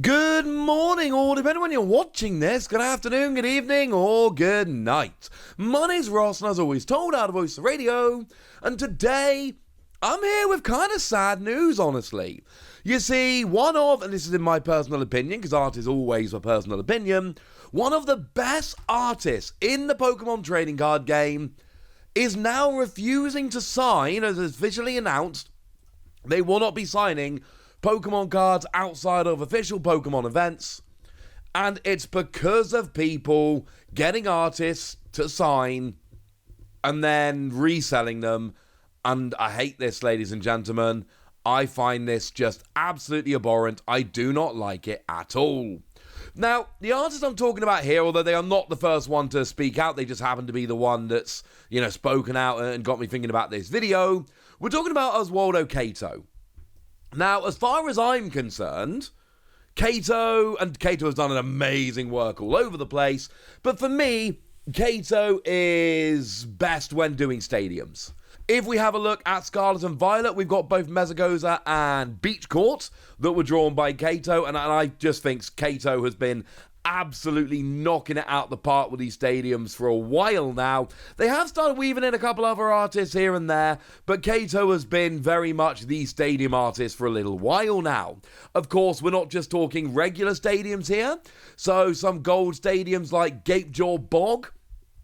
Good morning, or depending when you're watching this, good afternoon, good evening, or good night. My name's Ross, and as always told, out of Voice of Radio, and today, I'm here with kind of sad news, honestly. You see, and this is in my personal opinion, because art is always a personal opinion, one of the best artists in the Pokemon trading card game is now refusing to sign, as officially announced, they will not be signing Pokemon cards outside of official Pokemon events, and it's because of people getting artists to sign and then reselling them, and I hate this, ladies and gentlemen. I find this just absolutely abhorrent. I do not like it at all. Now, the artist I'm talking about here, although they are not the first one to speak out, they just happen to be the one that's, spoken out and got me thinking about this video. We're talking about Oswaldo Cato. Now, as far as I'm concerned, Cato has done an amazing work all over the place, but for me, Cato is best when doing stadiums. If we have a look at Scarlet and Violet, we've got both Mesagoza and Beach Court that were drawn by Cato, and I just think Cato has been absolutely knocking it out the park with these stadiums for a while now. They have started weaving in a couple other artists here and there, but Cato has been very much the stadium artist for a little while now. Of course, we're not just talking regular stadiums here, so some gold stadiums like Gapejaw Bog,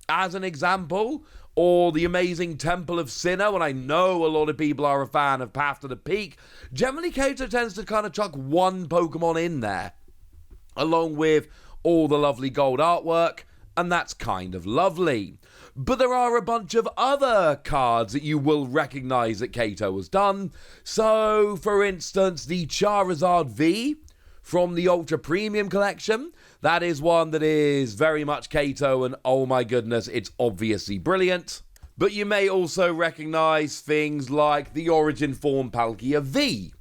as an example, or the amazing Temple of Sinnoh, and I know a lot of people are a fan of Path to the Peak. Generally, Cato tends to kind of chuck one Pokemon in there, along with all the lovely gold artwork, and that's kind of lovely. But there are a bunch of other cards that you will recognize that Cato has done. So, for instance, the Charizard V from the Ultra Premium collection. That is one that is very much Cato, and oh my goodness, it's obviously brilliant. But you may also recognize things like the Origin Form Palkia V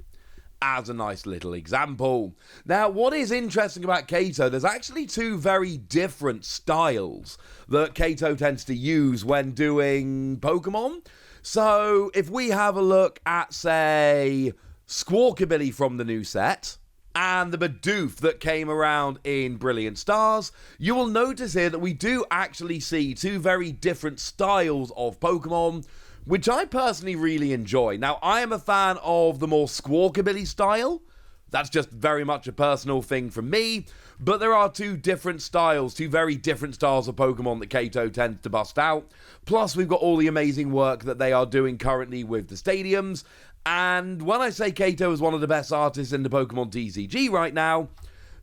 as a nice little example. Now, what is interesting about Cato, there's actually two very different styles that Cato tends to use when doing Pokemon. So, if we have a look at, say, Squawkabilly from the new set, and the Bidoof that came around in Brilliant Stars, you will notice here that we do actually see two very different styles of Pokemon, which I personally really enjoy. Now, I am a fan of the more Squawkabilly style. That's just very much a personal thing for me. But there are two very different styles of Pokemon that Cato tends to bust out. Plus, we've got all the amazing work that they are doing currently with the stadiums. And when I say Cato is one of the best artists in the Pokemon TCG right now,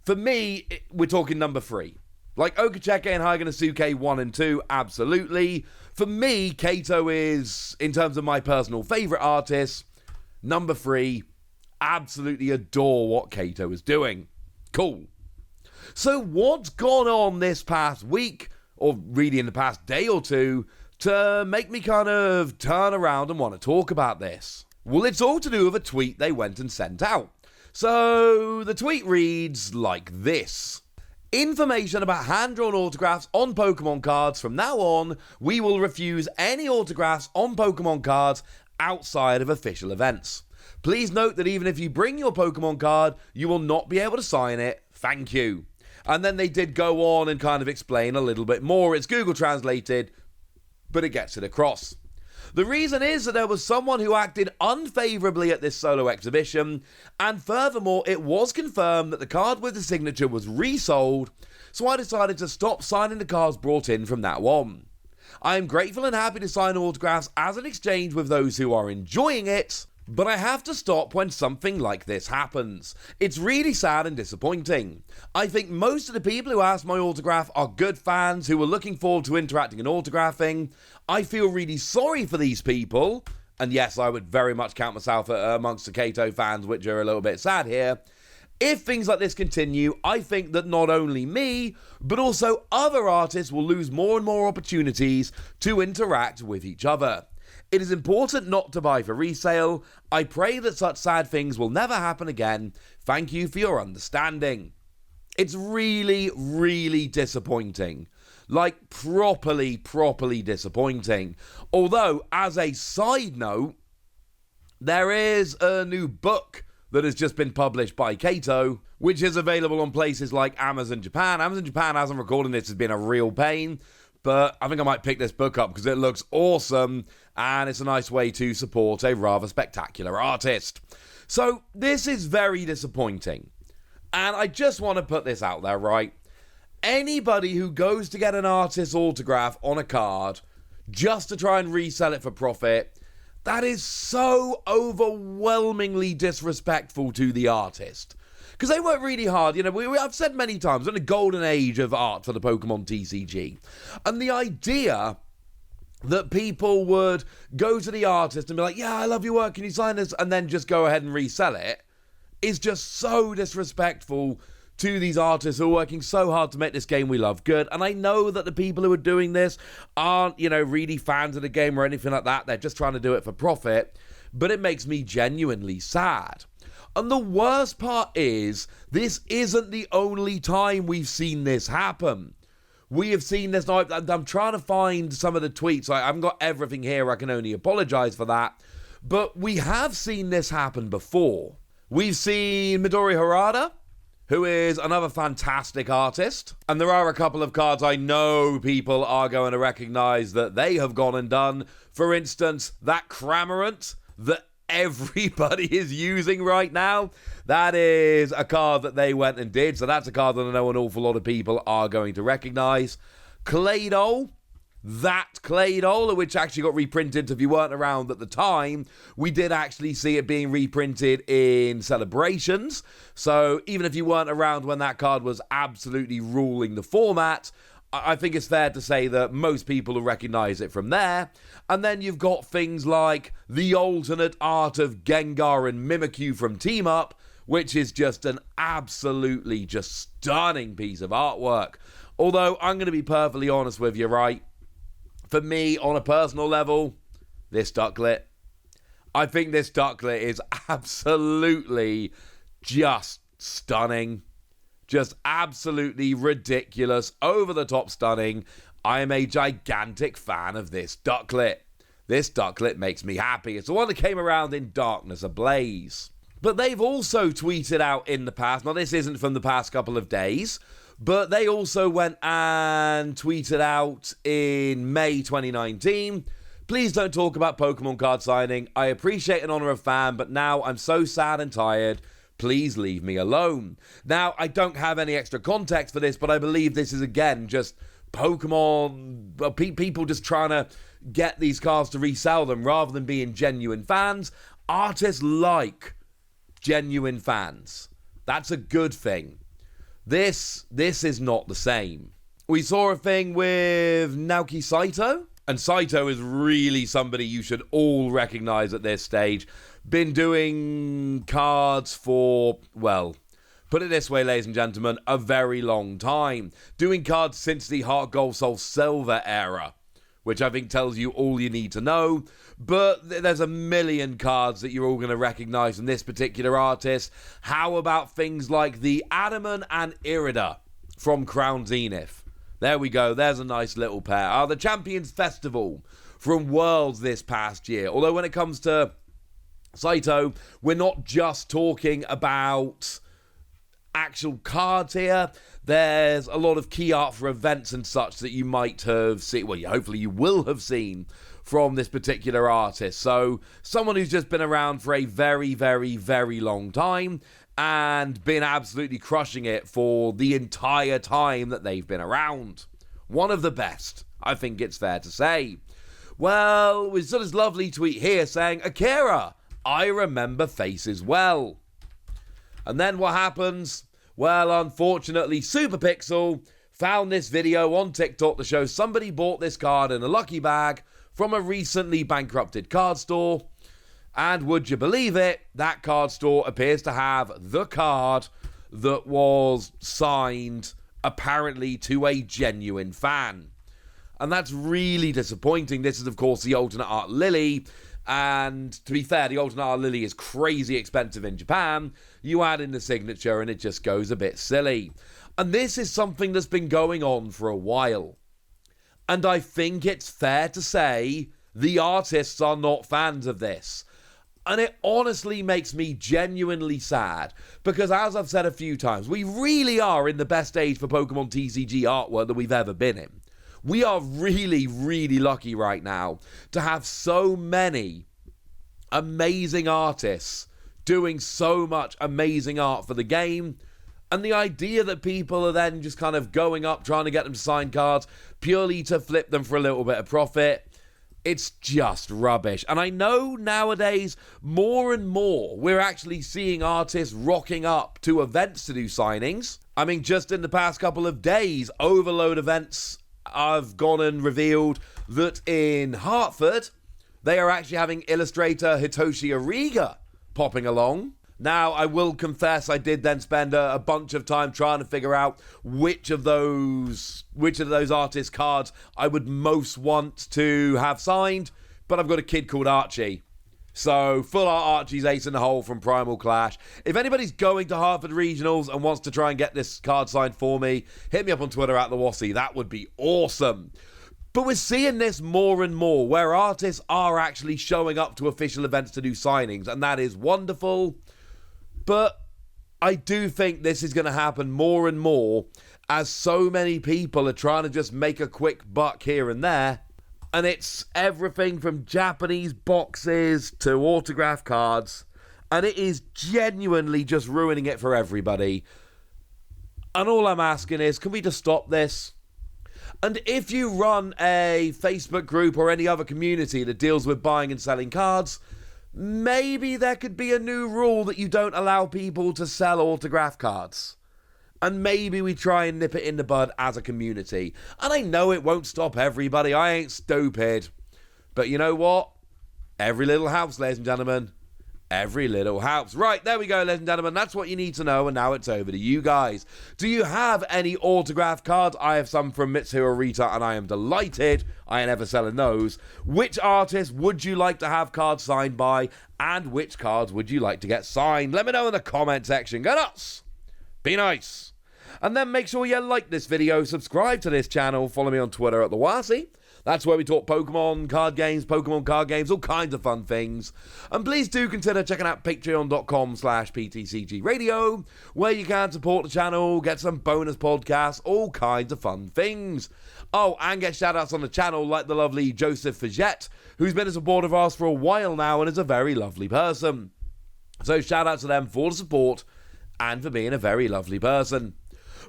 for me, we're talking number 3. Like Okacheke and Haganosuke 1 and 2, absolutely. For me, Cato is, in terms of my personal favourite artists, number 3. Absolutely adore what Cato is doing. Cool. So what's gone on this past week, or really in the past day or two, to make me kind of turn around and want to talk about this? Well, it's all to do with a tweet they went and sent out. So the tweet reads like this. Information about hand-drawn autographs on Pokemon cards. From now on, we will refuse any autographs on Pokemon cards outside of official events. Please note that even if you bring your Pokemon card, you will not be able to sign it. Thank you. And then they did go on and kind of explain a little bit more. It's Google translated, but it gets it across. The reason is that there was someone who acted unfavourably at this solo exhibition, and furthermore, it was confirmed that the card with the signature was resold, so I decided to stop signing the cards brought in from now on. I am grateful and happy to sign autographs as an exchange with those who are enjoying it, but I have to stop when something like this happens. It's really sad and disappointing. I think most of the people who asked my autograph are good fans who were looking forward to interacting and autographing. I feel really sorry for these people, and yes, I would very much count myself amongst the Cato fans, which are a little bit sad here. If things like this continue, I think that not only me, but also other artists will lose more and more opportunities to interact with each other. It is important not to buy for resale. I pray that such sad things will never happen again. Thank you for your understanding. It's really, really disappointing. Like, properly disappointing. Although, as a side note, there is a new book that has just been published by Kato, which is available on places like Amazon Japan. Amazon Japan, as I'm recording this, has been a real pain, but I think I might pick this book up because it looks awesome and it's a nice way to support a rather spectacular artist. So this is very disappointing. And I just want to put this out there, right? Anybody who goes to get an artist's autograph on a card just to try and resell it for profit, that is so overwhelmingly disrespectful to the artist. Because they work really hard. You know, I've said many times, we're in a golden age of art for the Pokemon TCG. And the idea that people would go to the artist and be like, yeah, I love your work, can you sign this? And then just go ahead and resell it is just so disrespectful to these artists who are working so hard to make this game we love good. And I know that the people who are doing this aren't, you know, really fans of the game or anything like that. They're just trying to do it for profit. But it makes me genuinely sad. And the worst part is, this isn't the only time we've seen this happen. We have seen this now. I'm trying to find some of the tweets. I haven't got everything here. I can only apologize for that. But we have seen this happen before. We've seen Midori Harada, who is another fantastic artist. And there are a couple of cards I know people are going to recognize that they have gone and done. For instance, that Cramorant that everybody is using right now. That is a card that they went and did. So that's a card that I know an awful lot of people are going to recognize. Claydol. That Claydol, which actually got reprinted, if you weren't around at the time, we did actually see it being reprinted in Celebrations. So even if you weren't around when that card was absolutely ruling the format, I think it's fair to say that most people will recognize it from there. And then you've got things like the alternate art of Gengar and Mimikyu from Team Up, which is just an absolutely just stunning piece of artwork. Although, I'm going to be perfectly honest with you, right? For me, on a personal level, this Ducklet. I think this Ducklet is absolutely just stunning. Just absolutely ridiculous, over-the-top stunning. I am a gigantic fan of this Ducklet. This Ducklet makes me happy. It's the one that came around in Darkness Ablaze. But they've also tweeted out in the past, now this isn't from the past couple of days, but they also went and tweeted out in May 2019, please don't talk about Pokemon card signing. I appreciate and honor a fan, but now I'm so sad and tired. Please leave me alone. Now, I don't have any extra context for this, but I believe this is, again, just Pokemon, people just trying to get these cards to resell them rather than being genuine fans. Artists like genuine fans. That's a good thing. This is not the same. We saw a thing with Naoki Saito, and Saito is really somebody you should all recognize at this stage. Been doing cards for, well, put it this way, ladies and gentlemen, a very long time. Doing cards since the Heart Gold Soul Silver era, which I think tells you all you need to know. But there's a million cards that you're all going to recognize from this particular artist. How about things like the Adamant and Irida from Crown Zenith? There we go. There's a nice little pair. The Champions Festival from Worlds this past year. Although when it comes to Saito, we're not just talking about actual cards here. There's a lot of key art for events and such that you might have seen, well, hopefully you will have seen from this particular artist. So someone who's just been around for a very, very, very long time and been absolutely crushing it for the entire time that they've been around. One of the best, I think it's fair to say. Well, we've got this lovely tweet here saying, Akira, I remember faces well. And then what happens? Well, unfortunately, Superpixel found this video on TikTok to show somebody bought this card in a lucky bag from a recently bankrupted card store. And would you believe it, that card store appears to have the card that was signed apparently to a genuine fan. And that's really disappointing. This is, of course, the alternate art Lily. And to be fair, the alternate art Lily is crazy expensive in Japan. You add in the signature and it just goes a bit silly. And this is something that's been going on for a while. And I think it's fair to say the artists are not fans of this. And it honestly makes me genuinely sad because, as I've said a few times, we really are in the best age for Pokémon TCG artwork that we've ever been in. We are really, really lucky right now to have so many amazing artists doing so much amazing art for the game. And the idea that people are then just kind of going up trying to get them to sign cards purely to flip them for a little bit of profit, it's just rubbish. And I know nowadays, more and more, we're actually seeing artists rocking up to events to do signings. I mean, just in the past couple of days, Overload events have gone and revealed that in Hartford, they are actually having illustrator Hitoshi Ariga popping along. Now, I will confess I did then spend a bunch of time trying to figure out which of those artists' cards I would most want to have signed, but I've got a kid called Archie. So, full art Archie's ace in the hole from Primal Clash. If anybody's going to Hartford Regionals and wants to try and get this card signed for me, hit me up on Twitter at @TheWassy. That would be awesome. But we're seeing this more and more, where artists are actually showing up to official events to do signings, and that is wonderful. But I do think this is going to happen more and more as so many people are trying to just make a quick buck here and there. And it's everything from Japanese boxes to autograph cards. And it is genuinely just ruining it for everybody. And all I'm asking is, can we just stop this? And if you run a Facebook group or any other community that deals with buying and selling cards, maybe there could be a new rule that you don't allow people to sell autograph cards. And maybe we try and nip it in the bud as a community. And I know it won't stop everybody. I ain't stupid. But you know what? Every little helps, ladies and gentlemen. Every little helps. Right, there we go, ladies and gentlemen. That's what you need to know, and now it's over to you guys. Do you have any autograph cards? I have some from Mitsuhiro Rita, and I am delighted I ain't ever selling those. Which artists would you like to have cards signed by, and which cards would you like to get signed? Let me know in the comment section. Go nuts! Be nice! And then make sure you like this video, subscribe to this channel, follow me on Twitter at @TheWassy. That's where we talk Pokemon card games, all kinds of fun things. And please do consider checking out patreon.com/PTCG Radio, where you can support the channel, get some bonus podcasts, all kinds of fun things. Oh, and get shout-outs on the channel like the lovely Joseph Fagette, who's been a supporter of ours for a while now and is a very lovely person. So shout-out to them for the support and for being a very lovely person.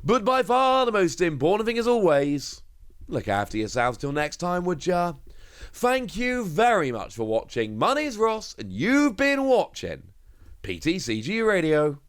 But by far the most important thing, as always, look after yourselves till next time, would ya? Thank you very much for watching. My name's Ross, and you've been watching PTCG Radio.